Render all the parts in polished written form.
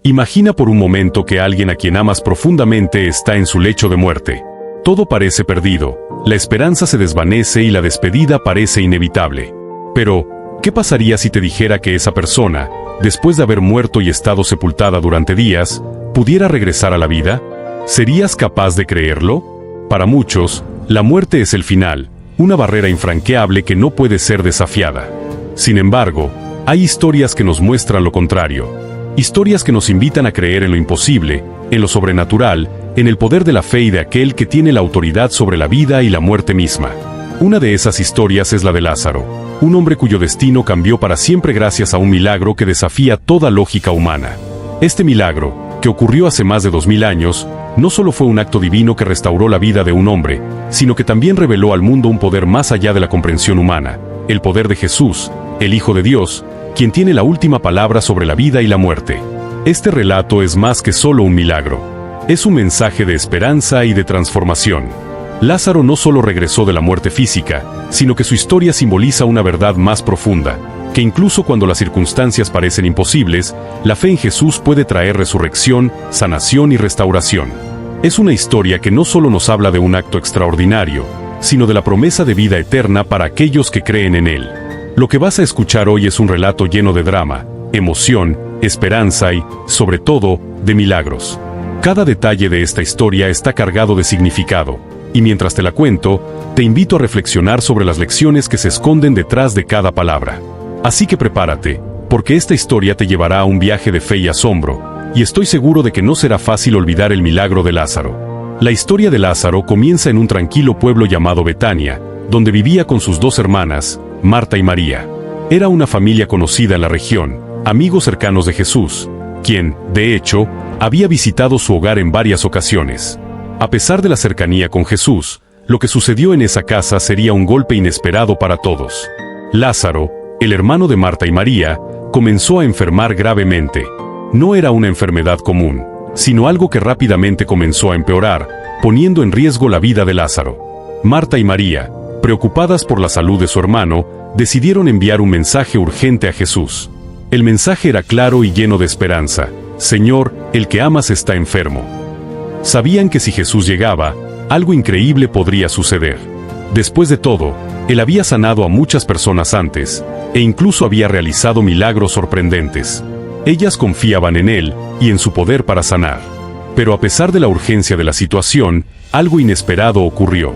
Imagina por un momento que alguien a quien amas profundamente está en su lecho de muerte. Todo parece perdido, la esperanza se desvanece y la despedida parece inevitable. Pero, ¿qué pasaría si te dijera que esa persona, después de haber muerto y estado sepultada durante días, pudiera regresar a la vida? ¿Serías capaz de creerlo? Para muchos, la muerte es el final, una barrera infranqueable que no puede ser desafiada. Sin embargo, hay historias que nos muestran lo contrario. Historias que nos invitan a creer en lo imposible, en lo sobrenatural, en el poder de la fe y de aquel que tiene la autoridad sobre la vida y la muerte misma. Una de esas historias es la de Lázaro, un hombre cuyo destino cambió para siempre gracias a un milagro que desafía toda lógica humana. Este milagro, que ocurrió hace más de 2000 años, no solo fue un acto divino que restauró la vida de un hombre, sino que también reveló al mundo un poder más allá de la comprensión humana, el poder de Jesús, el Hijo de Dios, quien tiene la última palabra sobre la vida y la muerte. Este relato es más que solo un milagro. Es un mensaje de esperanza y de transformación. Lázaro no solo regresó de la muerte física, sino que su historia simboliza una verdad más profunda, que incluso cuando las circunstancias parecen imposibles, la fe en Jesús puede traer resurrección, sanación y restauración. Es una historia que no solo nos habla de un acto extraordinario, sino de la promesa de vida eterna para aquellos que creen en él. Lo que vas a escuchar hoy es un relato lleno de drama, emoción, esperanza y, sobre todo, de milagros. Cada detalle de esta historia está cargado de significado, y mientras te la cuento, te invito a reflexionar sobre las lecciones que se esconden detrás de cada palabra. Así que prepárate, porque esta historia te llevará a un viaje de fe y asombro, y estoy seguro de que no será fácil olvidar el milagro de Lázaro. La historia de Lázaro comienza en un tranquilo pueblo llamado Betania, donde vivía con sus dos hermanas, Marta y María. Era una familia conocida en la región, amigos cercanos de Jesús, quien, de hecho, había visitado su hogar en varias ocasiones. A pesar de la cercanía con Jesús, lo que sucedió en esa casa sería un golpe inesperado para todos. Lázaro, el hermano de Marta y María, comenzó a enfermar gravemente. No era una enfermedad común, sino algo que rápidamente comenzó a empeorar, poniendo en riesgo la vida de Lázaro. Marta y María, preocupadas por la salud de su hermano, decidieron enviar un mensaje urgente a Jesús. El mensaje era claro y lleno de esperanza: Señor, el que amas está enfermo. Sabían que si Jesús llegaba, algo increíble podría suceder. Después de todo, Él había sanado a muchas personas antes, e incluso había realizado milagros sorprendentes. Ellas confiaban en Él y en su poder para sanar. Pero a pesar de la urgencia de la situación, algo inesperado ocurrió.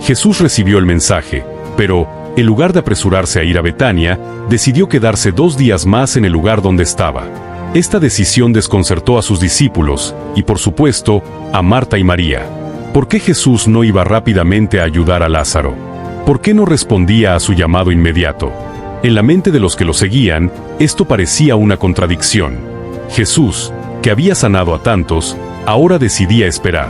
Jesús recibió el mensaje, pero, en lugar de apresurarse a ir a Betania, decidió quedarse 2 días más en el lugar donde estaba. Esta decisión desconcertó a sus discípulos, y por supuesto, a Marta y María. ¿Por qué Jesús no iba rápidamente a ayudar a Lázaro? ¿Por qué no respondía a su llamado inmediato? En la mente de los que lo seguían, esto parecía una contradicción. Jesús, que había sanado a tantos, ahora decidía esperar.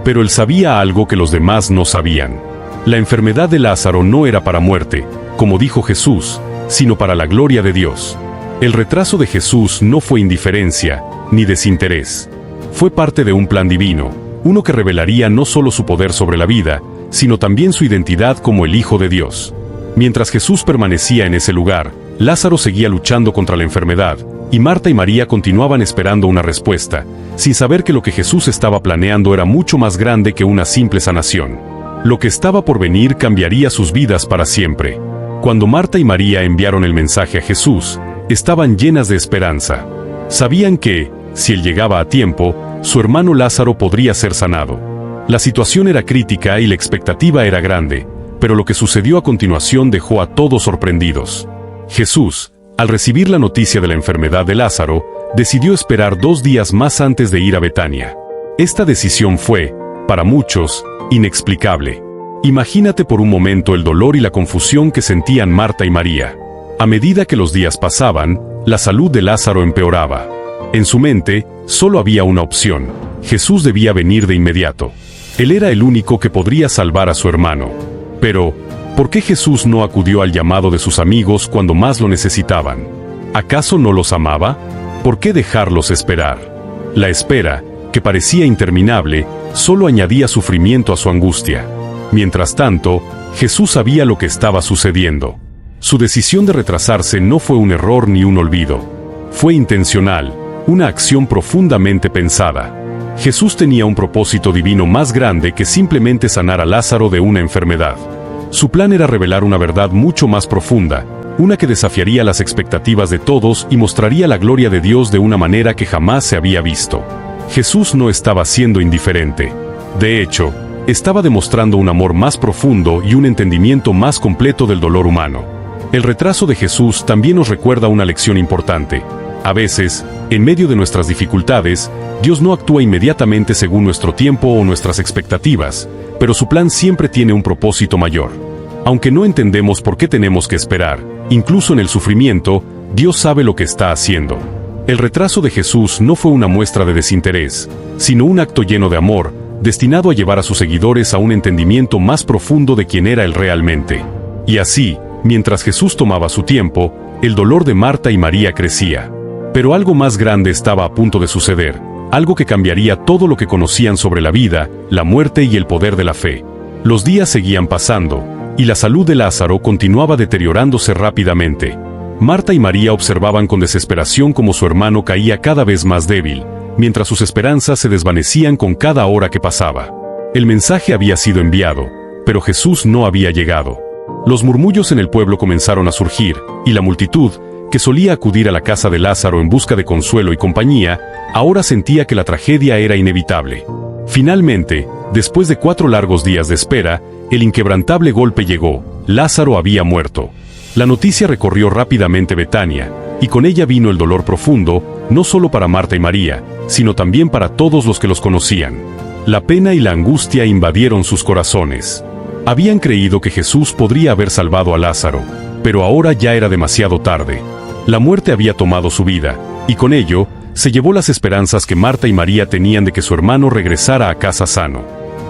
Pero él sabía algo que los demás no sabían. La enfermedad de Lázaro no era para muerte, como dijo Jesús, sino para la gloria de Dios. El retraso de Jesús no fue indiferencia, ni desinterés. Fue parte de un plan divino, uno que revelaría no solo su poder sobre la vida, sino también su identidad como el Hijo de Dios. Mientras Jesús permanecía en ese lugar, Lázaro seguía luchando contra la enfermedad, y Marta y María continuaban esperando una respuesta, sin saber que lo que Jesús estaba planeando era mucho más grande que una simple sanación. Lo que estaba por venir cambiaría sus vidas para siempre. Cuando Marta y María enviaron el mensaje a Jesús, estaban llenas de esperanza. Sabían que, si él llegaba a tiempo, su hermano Lázaro podría ser sanado. La situación era crítica y la expectativa era grande, pero lo que sucedió a continuación dejó a todos sorprendidos. Jesús, al recibir la noticia de la enfermedad de Lázaro, decidió esperar 2 días más antes de ir a Betania. Esta decisión fue, para muchos, inexplicable. Imagínate por un momento el dolor y la confusión que sentían Marta y María. A medida que los días pasaban, la salud de Lázaro empeoraba. En su mente, solo había una opción: Jesús debía venir de inmediato. Él era el único que podría salvar a su hermano. Pero, ¿por qué Jesús no acudió al llamado de sus amigos cuando más lo necesitaban? ¿Acaso no los amaba? ¿Por qué dejarlos esperar? La espera, que parecía interminable, solo añadía sufrimiento a su angustia. Mientras tanto, Jesús sabía lo que estaba sucediendo. Su decisión de retrasarse no fue un error ni un olvido. Fue intencional, una acción profundamente pensada. Jesús tenía un propósito divino más grande que simplemente sanar a Lázaro de una enfermedad. Su plan era revelar una verdad mucho más profunda, una que desafiaría las expectativas de todos y mostraría la gloria de Dios de una manera que jamás se había visto. Jesús no estaba siendo indiferente. De hecho, estaba demostrando un amor más profundo y un entendimiento más completo del dolor humano. El retraso de Jesús también nos recuerda una lección importante. A veces, en medio de nuestras dificultades, Dios no actúa inmediatamente según nuestro tiempo o nuestras expectativas, pero su plan siempre tiene un propósito mayor. Aunque no entendemos por qué tenemos que esperar, incluso en el sufrimiento, Dios sabe lo que está haciendo. El retraso de Jesús no fue una muestra de desinterés, sino un acto lleno de amor, destinado a llevar a sus seguidores a un entendimiento más profundo de quién era Él realmente. Y así, mientras Jesús tomaba su tiempo, el dolor de Marta y María crecía. Pero algo más grande estaba a punto de suceder, algo que cambiaría todo lo que conocían sobre la vida, la muerte y el poder de la fe. Los días seguían pasando, y la salud de Lázaro continuaba deteriorándose rápidamente. Marta y María observaban con desesperación cómo su hermano caía cada vez más débil, mientras sus esperanzas se desvanecían con cada hora que pasaba. El mensaje había sido enviado, pero Jesús no había llegado. Los murmullos en el pueblo comenzaron a surgir, y la multitud, que solía acudir a la casa de Lázaro en busca de consuelo y compañía, ahora sentía que la tragedia era inevitable. Finalmente, después de 4 largos días de espera, el inquebrantable golpe llegó: Lázaro había muerto. La noticia recorrió rápidamente Betania, y con ella vino el dolor profundo, no solo para Marta y María, sino también para todos los que los conocían. La pena y la angustia invadieron sus corazones. Habían creído que Jesús podría haber salvado a Lázaro, pero ahora ya era demasiado tarde. La muerte había tomado su vida, y con ello, se llevó las esperanzas que Marta y María tenían de que su hermano regresara a casa sano.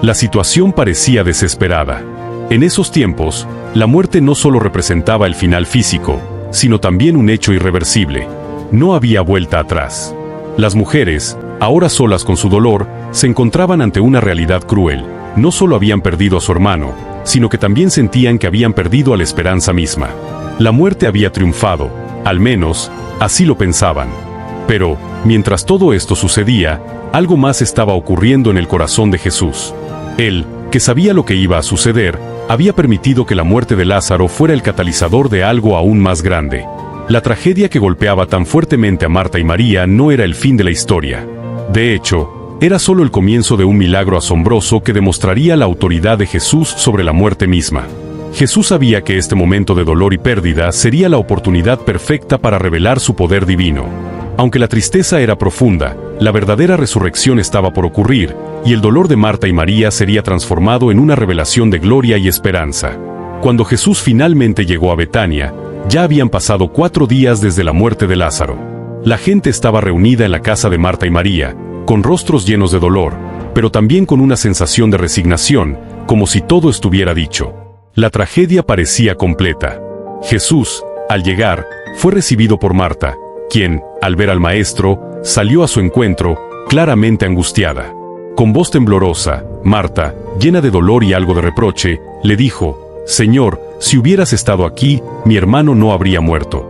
La situación parecía desesperada. En esos tiempos, la muerte no solo representaba el final físico, sino también un hecho irreversible. No había vuelta atrás. Las mujeres, ahora solas con su dolor, se encontraban ante una realidad cruel. No solo habían perdido a su hermano, sino que también sentían que habían perdido a la esperanza misma. La muerte había triunfado, al menos, así lo pensaban. Pero, mientras todo esto sucedía, algo más estaba ocurriendo en el corazón de Jesús. Él, que sabía lo que iba a suceder, había permitido que la muerte de Lázaro fuera el catalizador de algo aún más grande. La tragedia que golpeaba tan fuertemente a Marta y María no era el fin de la historia. De hecho, era solo el comienzo de un milagro asombroso que demostraría la autoridad de Jesús sobre la muerte misma. Jesús sabía que este momento de dolor y pérdida sería la oportunidad perfecta para revelar su poder divino. Aunque la tristeza era profunda, la verdadera resurrección estaba por ocurrir, y el dolor de Marta y María sería transformado en una revelación de gloria y esperanza. Cuando Jesús finalmente llegó a Betania, ya habían pasado 4 días desde la muerte de Lázaro. La gente estaba reunida en la casa de Marta y María, con rostros llenos de dolor, pero también con una sensación de resignación, como si todo estuviera dicho. La tragedia parecía completa. Jesús, al llegar, fue recibido por Marta, quien, al ver al maestro, salió a su encuentro, claramente angustiada. Con voz temblorosa, Marta, llena de dolor y algo de reproche, le dijo: «Señor, si hubieras estado aquí, mi hermano no habría muerto».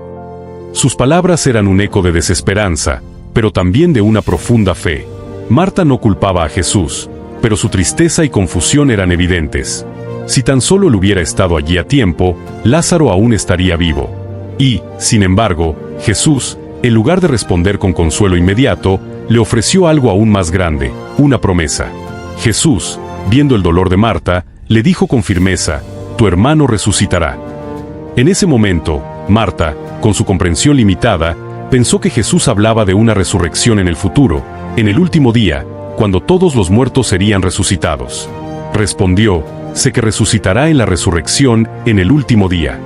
Sus palabras eran un eco de desesperanza, pero también de una profunda fe. Marta no culpaba a Jesús, pero su tristeza y confusión eran evidentes. Si tan solo él hubiera estado allí a tiempo, Lázaro aún estaría vivo. Y, sin embargo, Jesús, en lugar de responder con consuelo inmediato, le ofreció algo aún más grande, una promesa. Jesús, viendo el dolor de Marta, le dijo con firmeza: «Tu hermano resucitará». En ese momento, Marta, con su comprensión limitada, pensó que Jesús hablaba de una resurrección en el futuro, en el último día, cuando todos los muertos serían resucitados. Respondió: «Sé que resucitará en la resurrección, en el último día».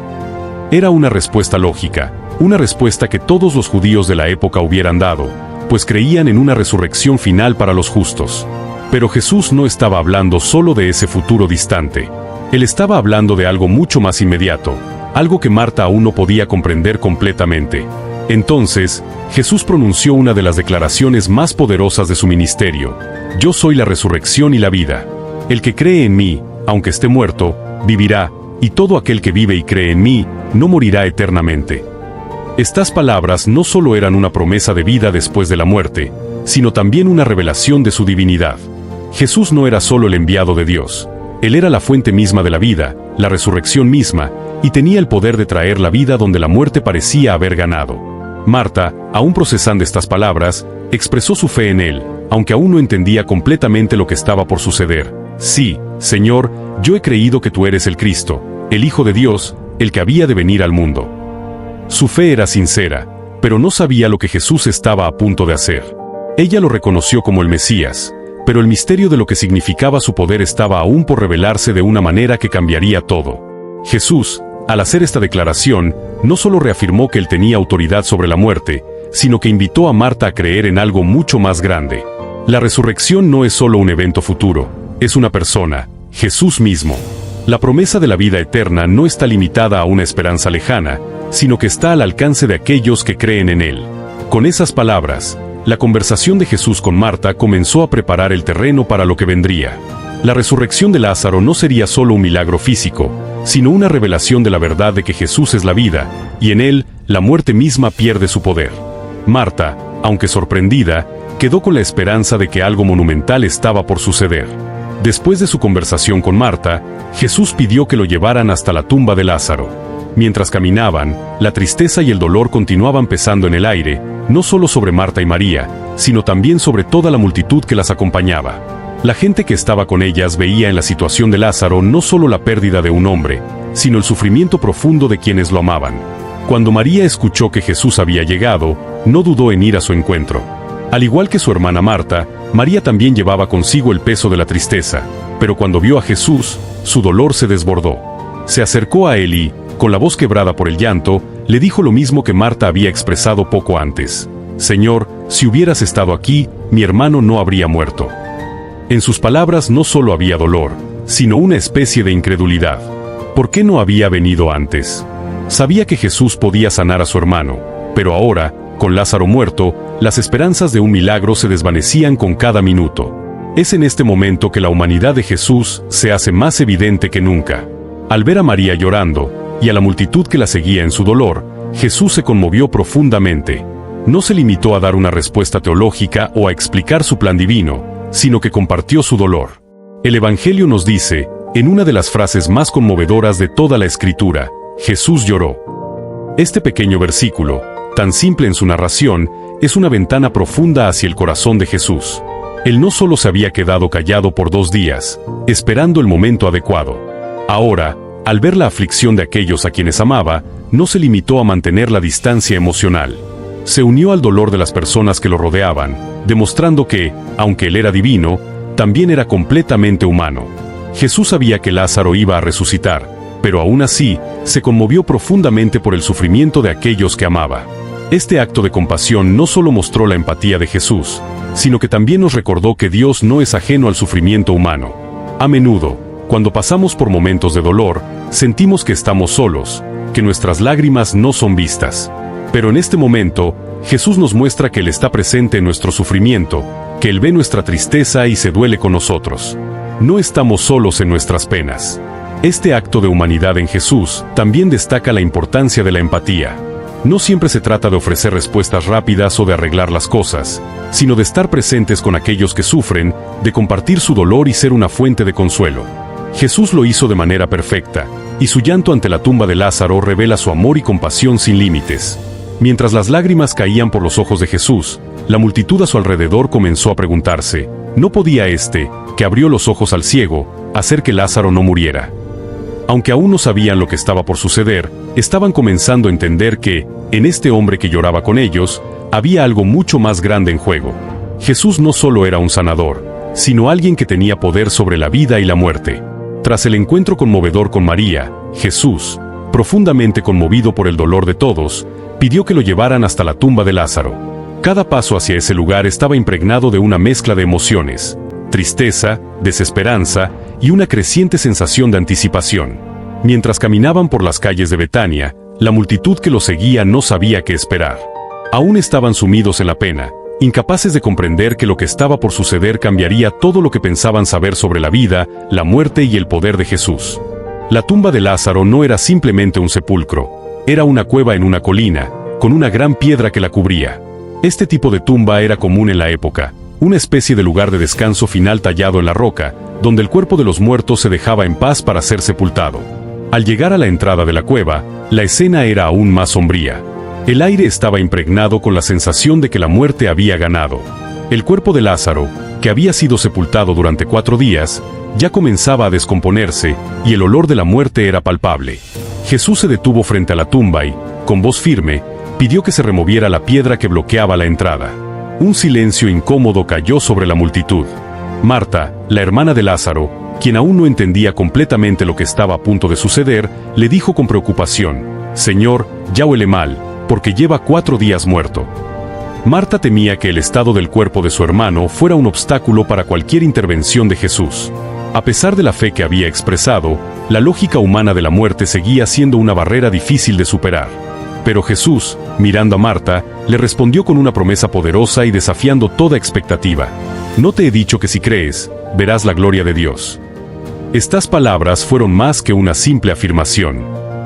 Era una respuesta lógica, una respuesta que todos los judíos de la época hubieran dado, pues creían en una resurrección final para los justos. Pero Jesús no estaba hablando solo de ese futuro distante. Él estaba hablando de algo mucho más inmediato, algo que Marta aún no podía comprender completamente. Entonces, Jesús pronunció una de las declaraciones más poderosas de su ministerio: «Yo soy la resurrección y la vida. El que cree en mí, aunque esté muerto, vivirá, y todo aquel que vive y cree en mí, no morirá eternamente». Estas palabras no solo eran una promesa de vida después de la muerte, sino también una revelación de su divinidad. Jesús no era solo el enviado de Dios. Él era la fuente misma de la vida, la resurrección misma, y tenía el poder de traer la vida donde la muerte parecía haber ganado. Marta, aún procesando estas palabras, expresó su fe en él, aunque aún no entendía completamente lo que estaba por suceder. Sí, Señor, yo he creído que tú eres el Cristo, el Hijo de Dios, el que había de venir al mundo. Su fe era sincera, pero no sabía lo que Jesús estaba a punto de hacer. Ella lo reconoció como el Mesías, pero el misterio de lo que significaba su poder estaba aún por revelarse de una manera que cambiaría todo. Jesús, al hacer esta declaración, no solo reafirmó que él tenía autoridad sobre la muerte, sino que invitó a Marta a creer en algo mucho más grande. La resurrección no es solo un evento futuro, es una persona, Jesús mismo. La promesa de la vida eterna no está limitada a una esperanza lejana, sino que está al alcance de aquellos que creen en él. Con esas palabras, la conversación de Jesús con Marta comenzó a preparar el terreno para lo que vendría. La resurrección de Lázaro no sería solo un milagro físico, sino una revelación de la verdad de que Jesús es la vida, y en él, la muerte misma pierde su poder. Marta, aunque sorprendida, quedó con la esperanza de que algo monumental estaba por suceder. Después de su conversación con Marta, Jesús pidió que lo llevaran hasta la tumba de Lázaro. Mientras caminaban, la tristeza y el dolor continuaban pesando en el aire, no solo sobre Marta y María, sino también sobre toda la multitud que las acompañaba. La gente que estaba con ellas veía en la situación de Lázaro no solo la pérdida de un hombre, sino el sufrimiento profundo de quienes lo amaban. Cuando María escuchó que Jesús había llegado, no dudó en ir a su encuentro. Al igual que su hermana Marta, María también llevaba consigo el peso de la tristeza, pero cuando vio a Jesús, su dolor se desbordó. Se acercó a él y, con la voz quebrada por el llanto, le dijo lo mismo que Marta había expresado poco antes. «Señor, si hubieras estado aquí, mi hermano no habría muerto». En sus palabras no solo había dolor, sino una especie de incredulidad. ¿Por qué no había venido antes? Sabía que Jesús podía sanar a su hermano, pero ahora, con Lázaro muerto, las esperanzas de un milagro se desvanecían con cada minuto. Es en este momento que la humanidad de Jesús se hace más evidente que nunca. Al ver a María llorando, y a la multitud que la seguía en su dolor, Jesús se conmovió profundamente. No se limitó a dar una respuesta teológica o a explicar su plan divino, sino que compartió su dolor. El Evangelio nos dice, en una de las frases más conmovedoras de toda la Escritura, Jesús lloró. Este pequeño versículo, tan simple en su narración, es una ventana profunda hacia el corazón de Jesús. Él no solo se había quedado callado por 2 días, esperando el momento adecuado. Ahora, al ver la aflicción de aquellos a quienes amaba, no se limitó a mantener la distancia emocional. Se unió al dolor de las personas que lo rodeaban, demostrando que, aunque él era divino, también era completamente humano. Jesús sabía que Lázaro iba a resucitar, pero aún así, se conmovió profundamente por el sufrimiento de aquellos que amaba. Este acto de compasión no solo mostró la empatía de Jesús, sino que también nos recordó que Dios no es ajeno al sufrimiento humano. A menudo, cuando pasamos por momentos de dolor, sentimos que estamos solos, que nuestras lágrimas no son vistas. Pero en este momento, Jesús nos muestra que Él está presente en nuestro sufrimiento, que Él ve nuestra tristeza y se duele con nosotros. No estamos solos en nuestras penas. Este acto de humanidad en Jesús también destaca la importancia de la empatía. No siempre se trata de ofrecer respuestas rápidas o de arreglar las cosas, sino de estar presentes con aquellos que sufren, de compartir su dolor y ser una fuente de consuelo. Jesús lo hizo de manera perfecta, y su llanto ante la tumba de Lázaro revela su amor y compasión sin límites. Mientras las lágrimas caían por los ojos de Jesús, la multitud a su alrededor comenzó a preguntarse, ¿no podía este, que abrió los ojos al ciego, hacer que Lázaro no muriera? Aunque aún no sabían lo que estaba por suceder, estaban comenzando a entender que, en este hombre que lloraba con ellos, había algo mucho más grande en juego. Jesús no solo era un sanador, sino alguien que tenía poder sobre la vida y la muerte. Tras el encuentro conmovedor con María, Jesús, profundamente conmovido por el dolor de todos, pidió que lo llevaran hasta la tumba de Lázaro. Cada paso hacia ese lugar estaba impregnado de una mezcla de emociones: tristeza, desesperanza y una creciente sensación de anticipación. Mientras caminaban por las calles de Betania, la multitud que lo seguía no sabía qué esperar. Aún estaban sumidos en la pena, incapaces de comprender que lo que estaba por suceder cambiaría todo lo que pensaban saber sobre la vida, la muerte y el poder de Jesús. La tumba de Lázaro no era simplemente un sepulcro, era una cueva en una colina, con una gran piedra que la cubría. Este tipo de tumba era común en la época, una especie de lugar de descanso final tallado en la roca, donde el cuerpo de los muertos se dejaba en paz para ser sepultado. Al llegar a la entrada de la cueva, la escena era aún más sombría. El aire estaba impregnado con la sensación de que la muerte había ganado. El cuerpo de Lázaro, que había sido sepultado durante 4 días, ya comenzaba a descomponerse, y el olor de la muerte era palpable. Jesús se detuvo frente a la tumba y, con voz firme, pidió que se removiera la piedra que bloqueaba la entrada. Un silencio incómodo cayó sobre la multitud. Marta, la hermana de Lázaro, quien aún no entendía completamente lo que estaba a punto de suceder, le dijo con preocupación: «Señor, ya huele mal, porque lleva 4 días muerto». Marta temía que el estado del cuerpo de su hermano fuera un obstáculo para cualquier intervención de Jesús. A pesar de la fe que había expresado, la lógica humana de la muerte seguía siendo una barrera difícil de superar. Pero Jesús, mirando a Marta, le respondió con una promesa poderosa y desafiando toda expectativa: «¿No te he dicho que si crees, verás la gloria de Dios?». Estas palabras fueron más que una simple afirmación.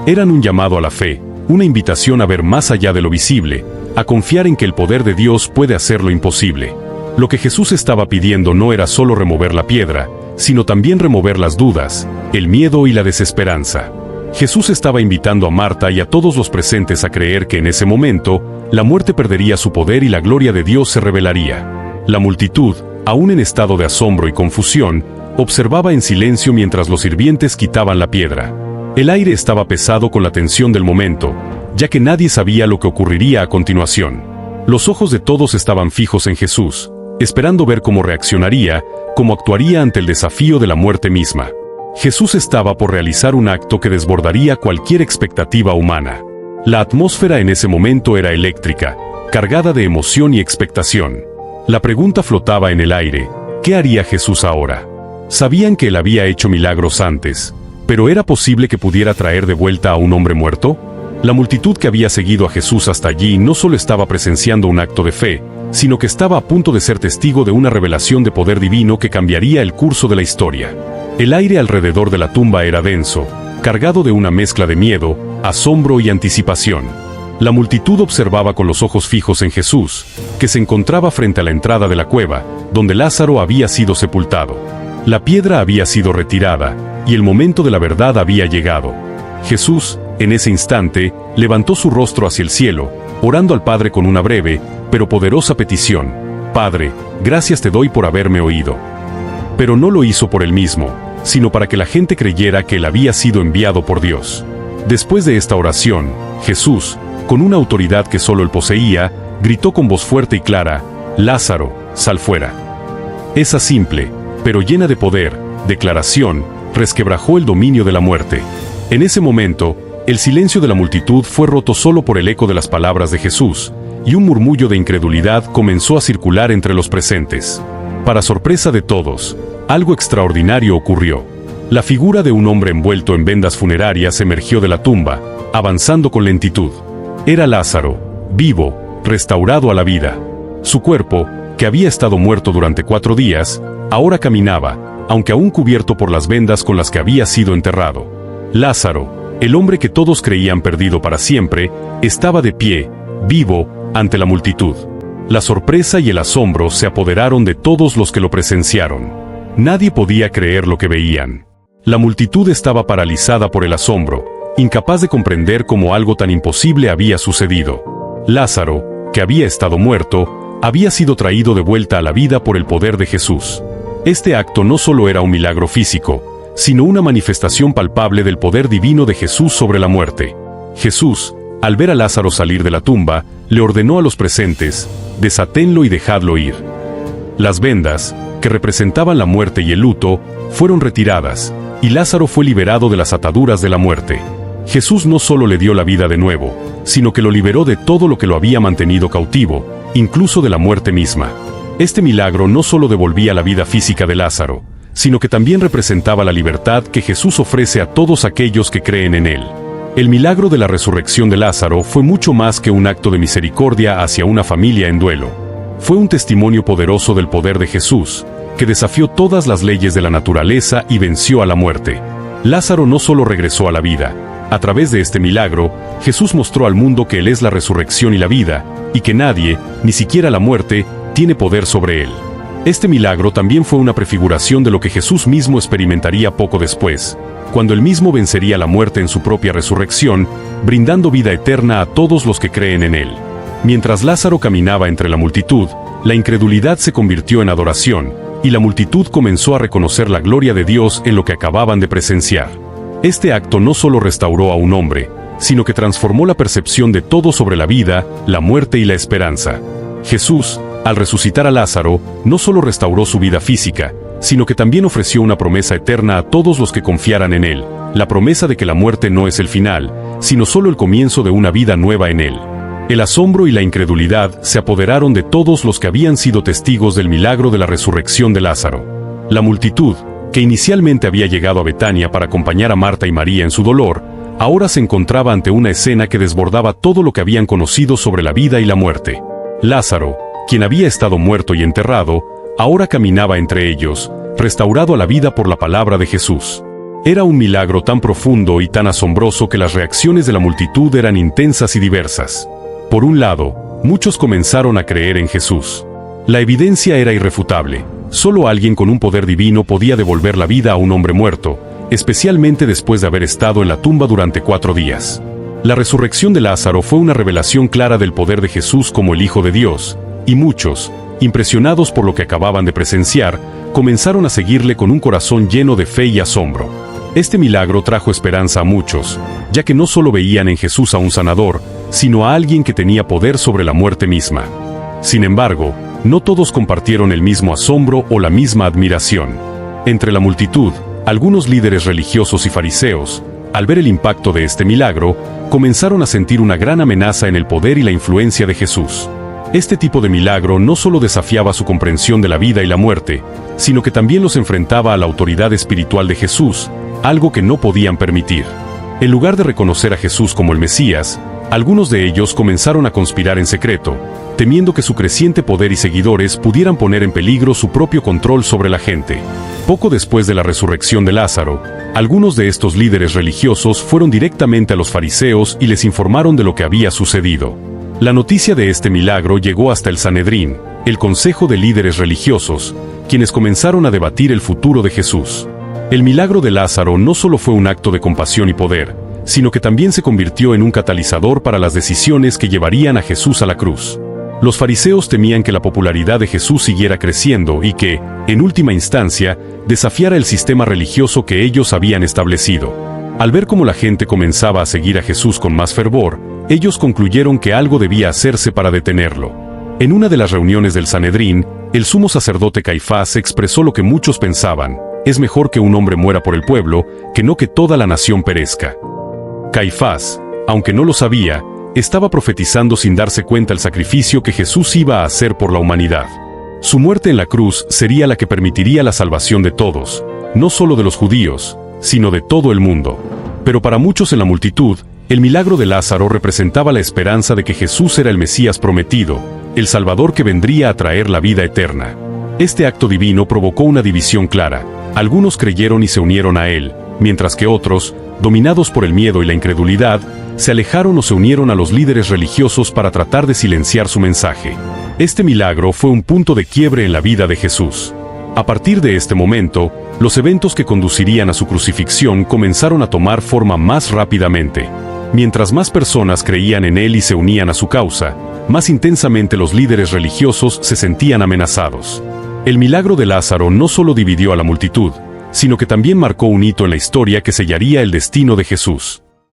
Eran un llamado a la fe, una invitación a ver más allá de lo visible, a confiar en que el poder de Dios puede hacer lo imposible. Lo que Jesús estaba pidiendo no era solo remover la piedra, sino también remover las dudas, el miedo y la desesperanza. Jesús estaba invitando a Marta y a todos los presentes a creer que en ese momento, la muerte perdería su poder y la gloria de Dios se revelaría. La multitud, aún en estado de asombro y confusión, observaba en silencio mientras los sirvientes quitaban la piedra. El aire estaba pesado con la tensión del momento, ya que nadie sabía lo que ocurriría a continuación. Los ojos de todos estaban fijos en Jesús, esperando ver cómo reaccionaría, cómo actuaría ante el desafío de la muerte misma. Jesús estaba por realizar un acto que desbordaría cualquier expectativa humana. La atmósfera en ese momento era eléctrica, cargada de emoción y expectación. La pregunta flotaba en el aire: ¿qué haría Jesús ahora? Sabían que él había hecho milagros antes, pero ¿era posible que pudiera traer de vuelta a un hombre muerto? La multitud que había seguido a Jesús hasta allí no solo estaba presenciando un acto de fe, sino que estaba a punto de ser testigo de una revelación de poder divino que cambiaría el curso de la historia. El aire alrededor de la tumba era denso, cargado de una mezcla de miedo, asombro y anticipación. La multitud observaba con los ojos fijos en Jesús, que se encontraba frente a la entrada de la cueva, donde Lázaro había sido sepultado. La piedra había sido retirada, y el momento de la verdad había llegado. Jesús, en ese instante, levantó su rostro hacia el cielo, orando al Padre con una breve, pero poderosa petición: «Padre, gracias te doy por haberme oído». Pero no lo hizo por él mismo, sino para que la gente creyera que él había sido enviado por Dios. Después de esta oración, Jesús, con una autoridad que solo él poseía, gritó con voz fuerte y clara: «Lázaro, sal fuera». Esa simple, pero llena de poder, declaración, resquebrajó el dominio de la muerte. En ese momento, el silencio de la multitud fue roto solo por el eco de las palabras de Jesús, y un murmullo de incredulidad comenzó a circular entre los presentes. Para sorpresa de todos, algo extraordinario ocurrió. La figura de un hombre envuelto en vendas funerarias emergió de la tumba, avanzando con lentitud. Era Lázaro, vivo, restaurado a la vida. Su cuerpo, que había estado muerto durante 4 días, ahora caminaba, aunque aún cubierto por las vendas con las que había sido enterrado. Lázaro, el hombre que todos creían perdido para siempre, estaba de pie, vivo, ante la multitud. La sorpresa y el asombro se apoderaron de todos los que lo presenciaron. Nadie podía creer lo que veían. La multitud estaba paralizada por el asombro, incapaz de comprender cómo algo tan imposible había sucedido. Lázaro, que había estado muerto, había sido traído de vuelta a la vida por el poder de Jesús. Este acto no solo era un milagro físico, sino una manifestación palpable del poder divino de Jesús sobre la muerte. Jesús, al ver a Lázaro salir de la tumba, le ordenó a los presentes: «Desátenlo y dejadlo ir». Las vendas, que representaban la muerte y el luto, fueron retiradas, y Lázaro fue liberado de las ataduras de la muerte. Jesús no solo le dio la vida de nuevo, sino que lo liberó de todo lo que lo había mantenido cautivo, incluso de la muerte misma. Este milagro no solo devolvía la vida física de Lázaro, sino que también representaba la libertad que Jesús ofrece a todos aquellos que creen en él. El milagro de la resurrección de Lázaro fue mucho más que un acto de misericordia hacia una familia en duelo. Fue un testimonio poderoso del poder de Jesús, que desafió todas las leyes de la naturaleza y venció a la muerte. Lázaro no solo regresó a la vida, A través de este milagro, Jesús mostró al mundo que Él es la resurrección y la vida, y que nadie, ni siquiera la muerte, tiene poder sobre Él. Este milagro también fue una prefiguración de lo que Jesús mismo experimentaría poco después, cuando Él mismo vencería la muerte en su propia resurrección, brindando vida eterna a todos los que creen en Él. Mientras Lázaro caminaba entre la multitud, la incredulidad se convirtió en adoración, y la multitud comenzó a reconocer la gloria de Dios en lo que acababan de presenciar. Este acto no solo restauró a un hombre, sino que transformó la percepción de todos sobre la vida, la muerte y la esperanza. Jesús, al resucitar a Lázaro, no solo restauró su vida física, sino que también ofreció una promesa eterna a todos los que confiaran en Él, la promesa de que la muerte no es el final, sino solo el comienzo de una vida nueva en Él. El asombro y la incredulidad se apoderaron de todos los que habían sido testigos del milagro de la resurrección de Lázaro. La multitud, que inicialmente había llegado a Betania para acompañar a Marta y María en su dolor, ahora se encontraba ante una escena que desbordaba todo lo que habían conocido sobre la vida y la muerte. Lázaro, quien había estado muerto y enterrado, ahora caminaba entre ellos, restaurado a la vida por la palabra de Jesús. Era un milagro tan profundo y tan asombroso que las reacciones de la multitud eran intensas y diversas. Por un lado, muchos comenzaron a creer en Jesús. La evidencia era irrefutable. Solo alguien con un poder divino podía devolver la vida a un hombre muerto, especialmente después de haber estado en la tumba durante 4 días. La resurrección de Lázaro fue una revelación clara del poder de Jesús como el Hijo de Dios, y muchos, impresionados por lo que acababan de presenciar, comenzaron a seguirle con un corazón lleno de fe y asombro. Este milagro trajo esperanza a muchos, ya que no solo veían en Jesús a un sanador, sino a alguien que tenía poder sobre la muerte misma. Sin embargo, no todos compartieron el mismo asombro o la misma admiración. Entre la multitud, algunos líderes religiosos y fariseos, al ver el impacto de este milagro, comenzaron a sentir una gran amenaza en el poder y la influencia de Jesús. Este tipo de milagro no solo desafiaba su comprensión de la vida y la muerte, sino que también los enfrentaba a la autoridad espiritual de Jesús, algo que no podían permitir. En lugar de reconocer a Jesús como el Mesías, algunos de ellos comenzaron a conspirar en secreto, temiendo que su creciente poder y seguidores pudieran poner en peligro su propio control sobre la gente. Poco después de la resurrección de Lázaro, algunos de estos líderes religiosos fueron directamente a los fariseos y les informaron de lo que había sucedido. La noticia de este milagro llegó hasta el Sanedrín, el consejo de líderes religiosos, quienes comenzaron a debatir el futuro de Jesús. El milagro de Lázaro no solo fue un acto de compasión y poder, sino que también se convirtió en un catalizador para las decisiones que llevarían a Jesús a la cruz. Los fariseos temían que la popularidad de Jesús siguiera creciendo y que, en última instancia, desafiara el sistema religioso que ellos habían establecido. Al ver cómo la gente comenzaba a seguir a Jesús con más fervor, ellos concluyeron que algo debía hacerse para detenerlo. En una de las reuniones del Sanedrín, el sumo sacerdote Caifás expresó lo que muchos pensaban: es mejor que un hombre muera por el pueblo, que no que toda la nación perezca. Caifás, aunque no lo sabía, estaba profetizando sin darse cuenta el sacrificio que Jesús iba a hacer por la humanidad. Su muerte en la cruz sería la que permitiría la salvación de todos, no solo de los judíos, sino de todo el mundo. Pero para muchos en la multitud, el milagro de Lázaro representaba la esperanza de que Jesús era el Mesías prometido, el Salvador que vendría a traer la vida eterna. Este acto divino provocó una división clara. Algunos creyeron y se unieron a él, mientras que otros, dominados por el miedo y la incredulidad, se alejaron o se unieron a los líderes religiosos para tratar de silenciar su mensaje. Este milagro fue un punto de quiebre en la vida de Jesús. A partir de este momento, los eventos que conducirían a su crucifixión comenzaron a tomar forma más rápidamente. Mientras más personas creían en él y se unían a su causa, más intensamente los líderes religiosos se sentían amenazados. El milagro de Lázaro no solo dividió a la multitud, sino que también marcó un hito en la historia que sellaría el destino de Jesús.